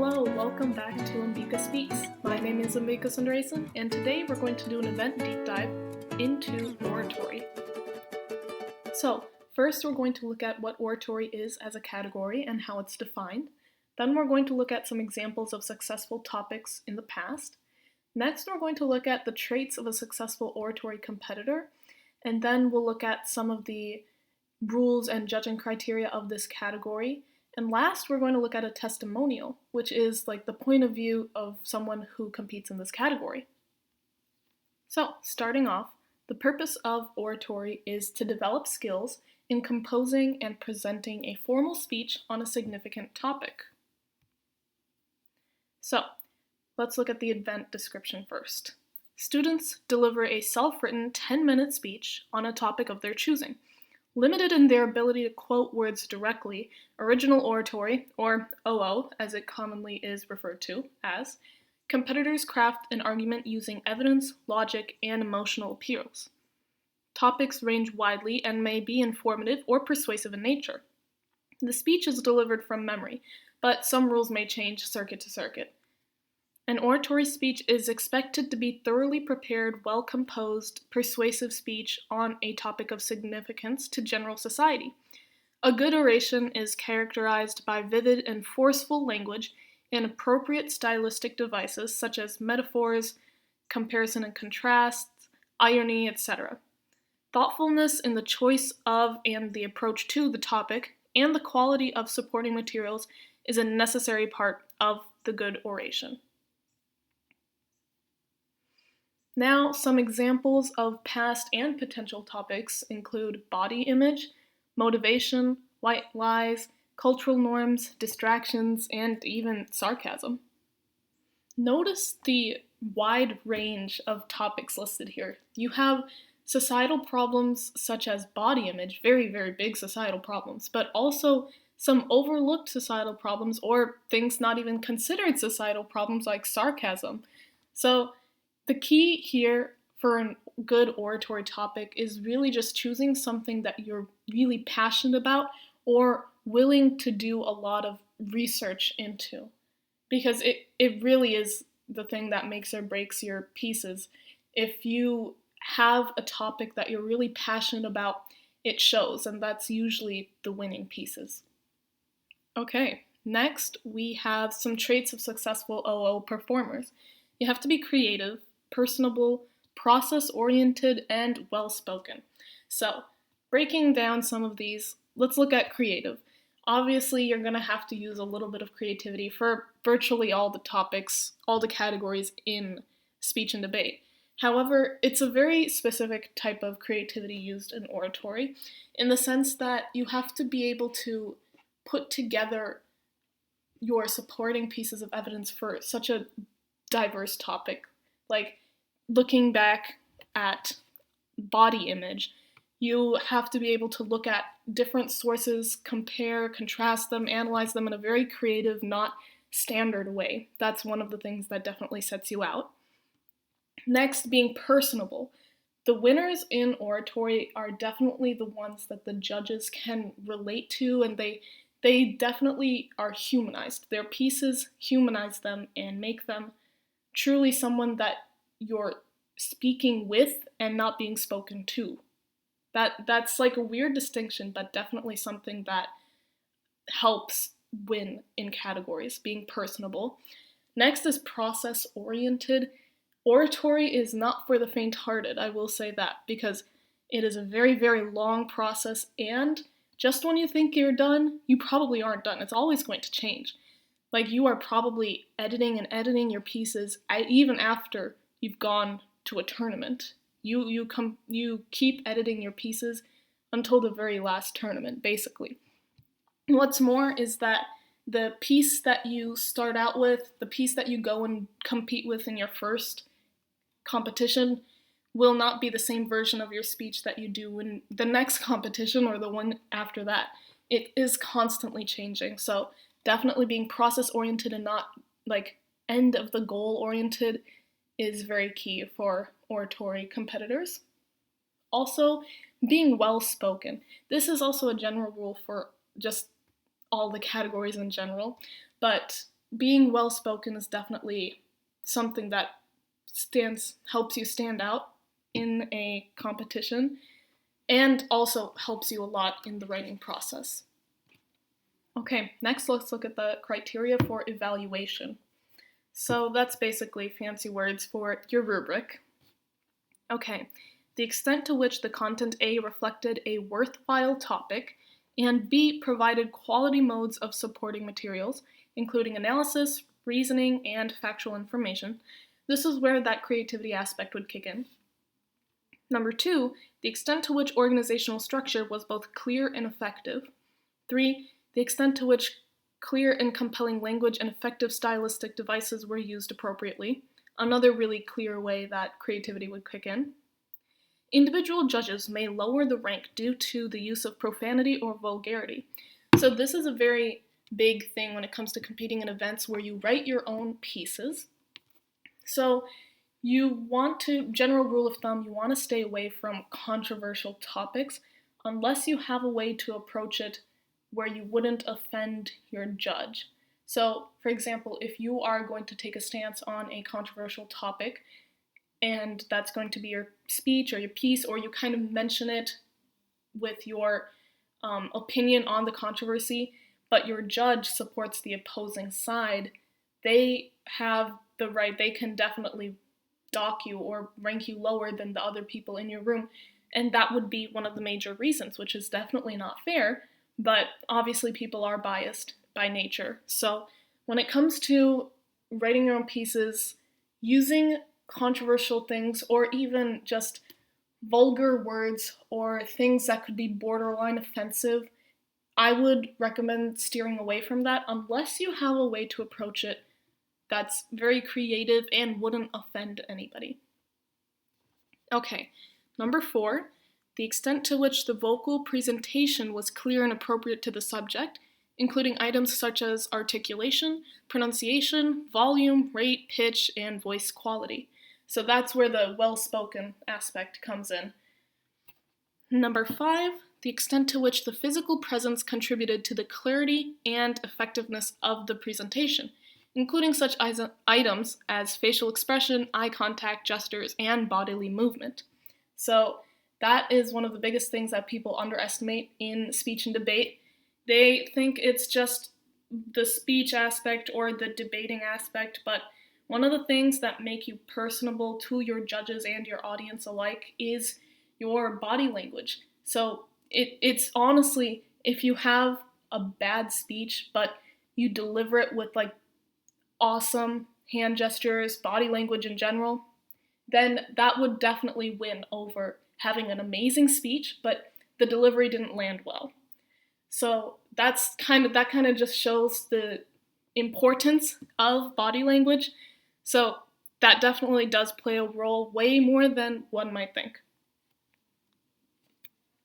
Hello, welcome back to Ambika Speaks. My name is Ambika Sundaresan, and today we're going to do an event deep dive into oratory. So, first we're going to look at what oratory is as a category and how it's defined. Then we're going to look at some examples of successful topics in the past. Next, we're going to look at the traits of a successful oratory competitor, and then we'll look at some of the rules and judging criteria of this category. And last, we're going to look at a testimonial, which is like the point of view of someone who competes in this category. So, starting off, the purpose of oratory is to develop skills in composing and presenting a formal speech on a significant topic. So, let's look at the event description first. Students deliver a self-written 10-minute speech on a topic of their choosing. Limited in their ability to quote words directly, original oratory, or OO as it commonly is referred to as, competitors craft an argument using evidence, logic, and emotional appeals. Topics range widely and may be informative or persuasive in nature. The speech is delivered from memory, but some rules may change circuit to circuit. An oratory speech is expected to be thoroughly prepared, well-composed, persuasive speech on a topic of significance to general society. A good oration is characterized by vivid and forceful language and appropriate stylistic devices such as metaphors, comparison and contrast, irony, etc. Thoughtfulness in the choice of and the approach to the topic and the quality of supporting materials is a necessary part of the good oration. Now, some examples of past and potential topics include body image, motivation, white lies, cultural norms, distractions, and even sarcasm. Notice the wide range of topics listed here. You have societal problems such as body image, very, very big societal problems, but also some overlooked societal problems or things not even considered societal problems like sarcasm. So, the key here for a good oratory topic is really just choosing something that you're really passionate about or willing to do a lot of research into, because it really is the thing that makes or breaks your pieces. If you have a topic that you're really passionate about, it shows, and that's usually the winning pieces. Okay, next we have some traits of successful OO performers. You have to be creative, personable, process-oriented, and well-spoken. So, breaking down some of these, let's look at creative. Obviously, you're going to have to use a little bit of creativity for virtually all the topics, all the categories in speech and debate. However, it's a very specific type of creativity used in oratory, in the sense that you have to be able to put together your supporting pieces of evidence for such a diverse topic. Like, looking back at body image, you have to be able to look at different sources, compare, contrast them, analyze them in a very creative, not standard way. That's one of the things that definitely sets you out. Next, being personable. The winners in oratory are definitely the ones that the judges can relate to, and they definitely are humanized. Their pieces humanize them and make them truly someone that you're speaking with and not being spoken to. That's like a weird distinction, but definitely something that helps win in categories, being personable. Next is process-oriented. Oratory is not for the faint-hearted, I will say that, because it is a very, very long process, and just when you think you're done, you probably aren't done. It's always going to change. Like, you are probably editing and editing your pieces even after you've gone to a tournament. You keep editing your pieces until the very last tournament, basically. What's more is that the piece that you start out with, the piece that you go and compete with in your first competition, will not be the same version of your speech that you do in the next competition or the one after that. It is constantly changing, so definitely being process-oriented and not like end of the goal-oriented is very key for oratory competitors. Also, being well-spoken. This is also a general rule for just all the categories in general, but being well-spoken is definitely something that helps you stand out in a competition, and also helps you a lot in the writing process. Okay, next let's look at the criteria for evaluation. So that's basically fancy words for your rubric. Okay, the extent to which the content A reflected a worthwhile topic, and B provided quality modes of supporting materials, including analysis, reasoning, and factual information. This is where that creativity aspect would kick in. Number 2, the extent to which organizational structure was both clear and effective. 3, the extent to which clear and compelling language and effective stylistic devices were used appropriately. Another really clear way that creativity would kick in. Individual judges may lower the rank due to the use of profanity or vulgarity. So this is a very big thing when it comes to competing in events where you write your own pieces. So general rule of thumb, you want to stay away from controversial topics unless you have a way to approach it where you wouldn't offend your judge. So, for example, if you are going to take a stance on a controversial topic, and that's going to be your speech or your piece, or you kind of mention it with your opinion on the controversy, but your judge supports the opposing side, they have the right, they can definitely dock you or rank you lower than the other people in your room, and that would be one of the major reasons, which is definitely not fair, but obviously people are biased by nature. So when it comes to writing your own pieces, using controversial things or even just vulgar words or things that could be borderline offensive, I would recommend steering away from that unless you have a way to approach it that's very creative and wouldn't offend anybody. Okay, number 4, the extent to which the vocal presentation was clear and appropriate to the subject, including items such as articulation, pronunciation, volume, rate, pitch, and voice quality. So that's where the well-spoken aspect comes in. Number 5, the extent to which the physical presence contributed to the clarity and effectiveness of the presentation, including such items as facial expression, eye contact, gestures, and bodily movement. So that is one of the biggest things that people underestimate in speech and debate. They think it's just the speech aspect or the debating aspect, but one of the things that make you personable to your judges and your audience alike is your body language. So it's honestly, if you have a bad speech, but you deliver it with like awesome hand gestures, body language in general, then that would definitely win over having an amazing speech, but the delivery didn't land well. So that kind of just shows the importance of body language. So that definitely does play a role way more than one might think.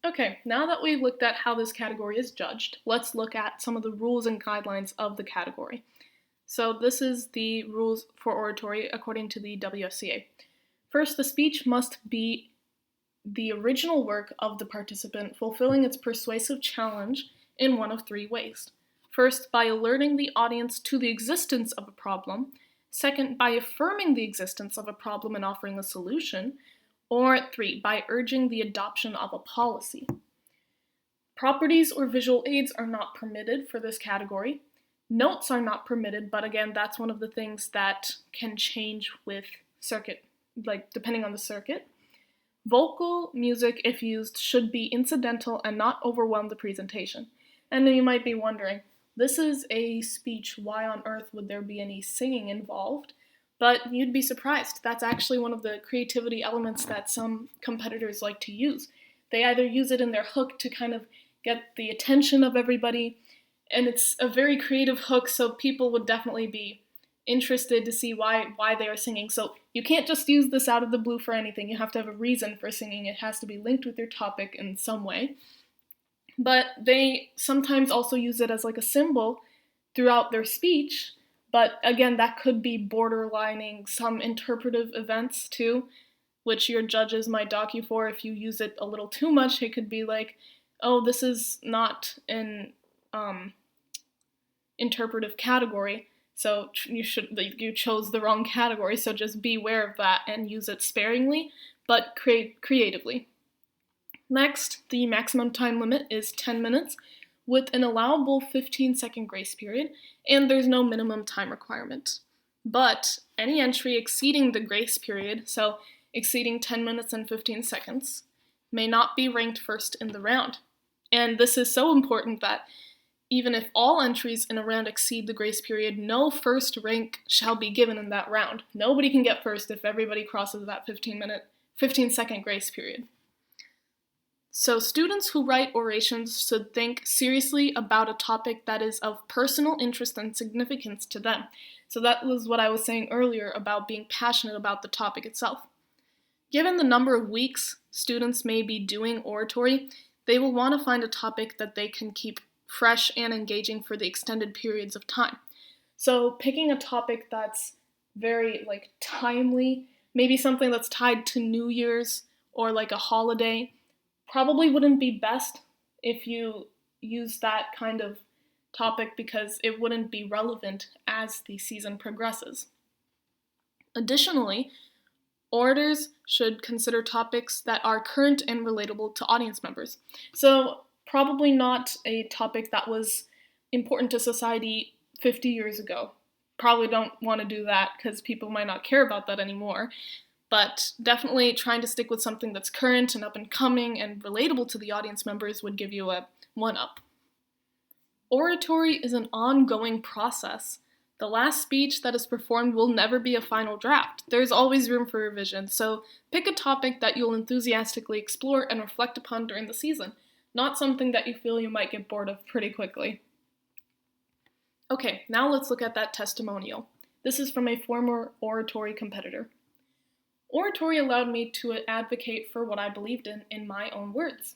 Okay, now that we've looked at how this category is judged, let's look at some of the rules and guidelines of the category. So this is the rules for oratory according to the WFCA. First, the speech must be the original work of the participant, fulfilling its persuasive challenge in one of 3 ways. First, by alerting the audience to the existence of a problem. Second, by affirming the existence of a problem and offering a solution. Or 3, by urging the adoption of a policy. Properties or visual aids are not permitted for this category. Notes are not permitted, but again, that's one of the things that can change with circuit, like depending on the circuit. Vocal music, if used, should be incidental and not overwhelm the presentation. And then you might be wondering, this is a speech, why on earth would there be any singing involved? But you'd be surprised. That's actually one of the creativity elements that some competitors like to use. They either use it in their hook to kind of get the attention of everybody, and it's a very creative hook, so people would definitely be interested to see why they are singing. So you can't just use this out of the blue for anything. You have to have a reason for singing. It has to be linked with your topic in some way. But they sometimes also use it as like a symbol throughout their speech. But again, that could be borderlining some interpretive events too, which your judges might dock you for if you use it a little too much. It could be like, oh, this is not an interpretive category, So you chose the wrong category, so just be aware of that and use it sparingly, but creatively. Next, the maximum time limit is 10 minutes with an allowable 15-second grace period, and there's no minimum time requirement. But any entry exceeding the grace period, so exceeding 10 minutes and 15 seconds, may not be ranked first in the round. And this is so important that even if all entries in a round exceed the grace period, no first rank shall be given in that round. Nobody can get first if everybody crosses that 15-second grace period. So students who write orations should think seriously about a topic that is of personal interest and significance to them. So that was what I was saying earlier about being passionate about the topic itself. Given the number of weeks students may be doing oratory, they will want to find a topic that they can keep fresh and engaging for the extended periods of time. So picking a topic that's very timely, maybe something that's tied to New Year's or like a holiday, probably wouldn't be best if you use that kind of topic because it wouldn't be relevant as the season progresses. Additionally, orators should consider topics that are current and relatable to audience members. So probably not a topic that was important to society 50 years ago. Probably don't want to do that because people might not care about that anymore. But definitely trying to stick with something that's current and up and coming and relatable to the audience members would give you a 1-up. Oratory is an ongoing process. The last speech that is performed will never be a final draft. There's always room for revision, so pick a topic that you'll enthusiastically explore and reflect upon during the season, not something that you feel you might get bored of pretty quickly. Okay, now let's look at that testimonial. This is from a former oratory competitor. Oratory allowed me to advocate for what I believed in my own words.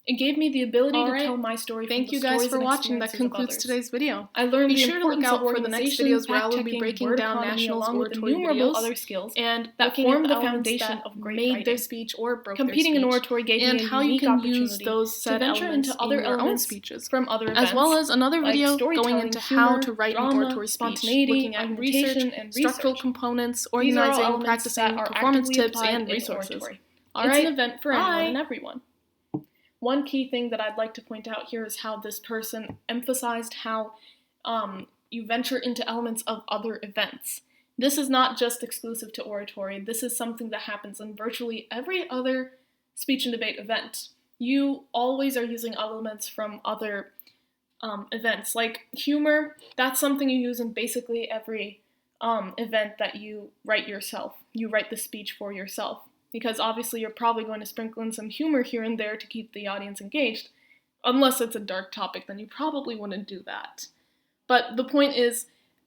It gave me the ability to tell my story. Thank you guys for watching. That concludes today's video. I learned be sure to look out for the next videos where I will be breaking down nationals oratory videos other skills and that form the foundation of great made their speech or broke competing their speech, in oratory gave and me a how you can use those said elements into other in your own speeches from other events, as well as another video going into how to write an oratory speech, looking at research and structural components, organizing, practicing, performance tips, and resources. It's an event for anyone and everyone. One key thing that I'd like to point out here is how this person emphasized how you venture into elements of other events. This is not just exclusive to oratory. This is something that happens in virtually every other speech and debate event. You always are using elements from other events. Like humor, that's something you use in basically every event that you write yourself. You write the speech for yourself. Because obviously you're probably going to sprinkle in some humor here and there to keep the audience engaged. Unless it's a dark topic, then you probably wouldn't do that. But the point is,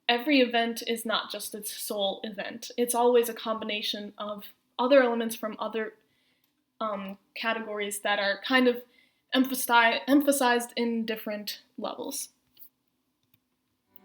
every event is not just its sole event. It's always a combination of other elements from other categories that are kind of emphasized in different levels.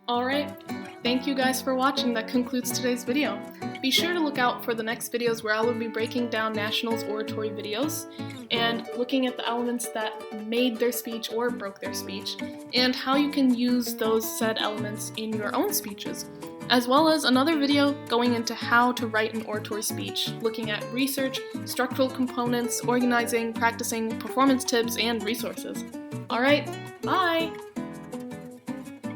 Alright, thank you guys for watching. That concludes today's video. Be sure to look out for the next videos where I will be breaking down nationals oratory videos and looking at the elements that made their speech or broke their speech and how you can use those said elements in your own speeches, as well as another video going into how to write an oratory speech, looking at research, structural components, organizing, practicing, performance tips, and resources. Alright, bye!